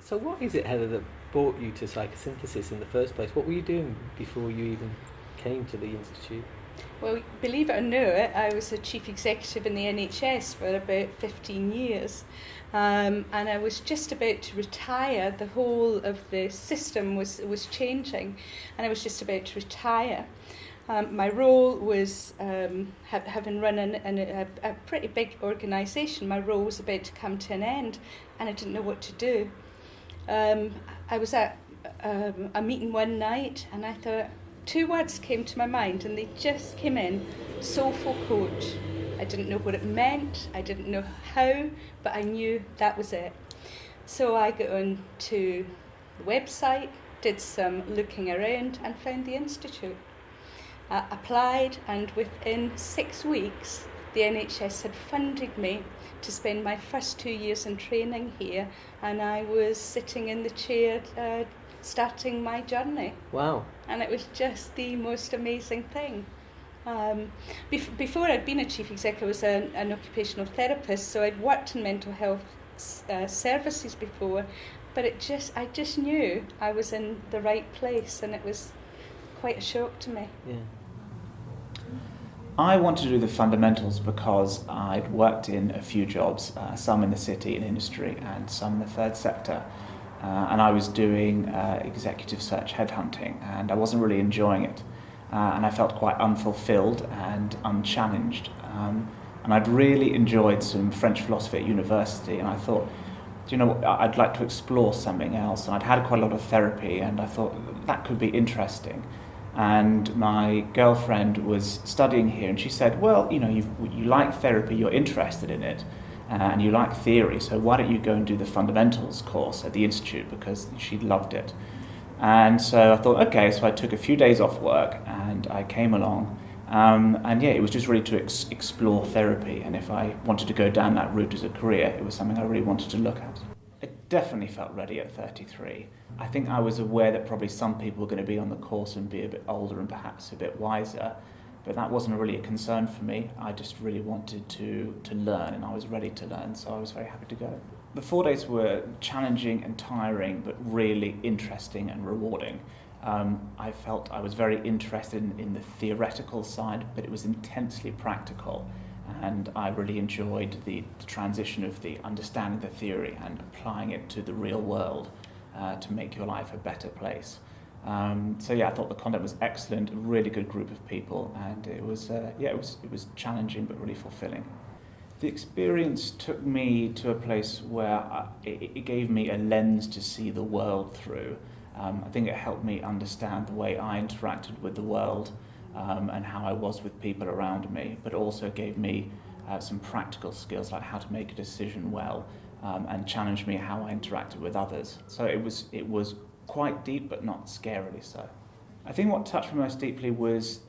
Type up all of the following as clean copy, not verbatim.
So what is it, Heather, that brought you to psychosynthesis in the first place? What were you doing before you even came to the Institute? Well, believe it or not, I was a chief executive in the NHS for about 15 years. And I was just about to retire. The whole of the system was changing, and I was just about to retire. My role was, having run a pretty big organisation, my role was about to come to an end, and I didn't know what to do. I was at a meeting one night, and I thought, two words came to my mind, and they just came in: soulful coach. I didn't know what it meant, I didn't know how, but I knew that was it. So I got on to the website, did some looking around, and found the Institute. Applied, and within 6 weeks the NHS had funded me to spend my first 2 years in training here, and I was sitting in the chair starting my journey. Wow. And it was just the most amazing thing. Before I'd been a chief exec, I was an occupational therapist, so I'd worked in mental health services before, but I just knew I was in the right place, and it was quite a shock to me. Yeah. I wanted to do the fundamentals because I'd worked in a few jobs, some in the city in industry and some in the third sector. And I was doing executive search headhunting, and I wasn't really enjoying it. And I felt quite unfulfilled and unchallenged. And I'd really enjoyed some French philosophy at university, and I thought, you know, I'd like to explore something else. And I'd had quite a lot of therapy, and I thought that could be interesting. And my girlfriend was studying here, and she said, well, you know, you like therapy, you're interested in it, and you like theory, so why don't you go and do the fundamentals course at the Institute, because she loved it. And so I thought, okay, so I took a few days off work and I came along, and yeah, it was just really to explore therapy, and if I wanted to go down that route as a career, it was something I really wanted to look at. I definitely felt ready at 33. I think I was aware that probably some people were going to be on the course and be a bit older and perhaps a bit wiser, but that wasn't really a concern for me. I just really wanted to learn, and I was ready to learn, so I was very happy to go. The 4 days were challenging and tiring, but really interesting and rewarding. I felt I was very interested in the theoretical side, but it was intensely practical, and I really enjoyed the transition of the understanding the theory and applying it to the real world to make your life a better place. So yeah, I thought the content was excellent, a really good group of people, and it was challenging but really fulfilling. The experience took me to a place where it gave me a lens to see the world through. I think it helped me understand the way I interacted with the world and how I was with people around me, but also gave me some practical skills like how to make a decision well, and challenged me how I interacted with others. So it was quite deep, but not scarily so. I think what touched me most deeply was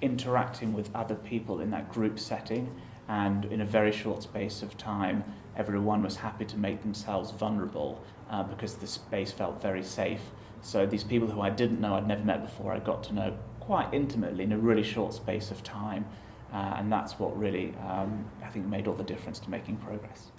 interacting with other people in that group setting, and in a very short space of time, everyone was happy to make themselves vulnerable because the space felt very safe. So these people who I didn't know, I'd never met before, I got to know quite intimately in a really short space of time, and that's what really, I think, made all the difference to making progress.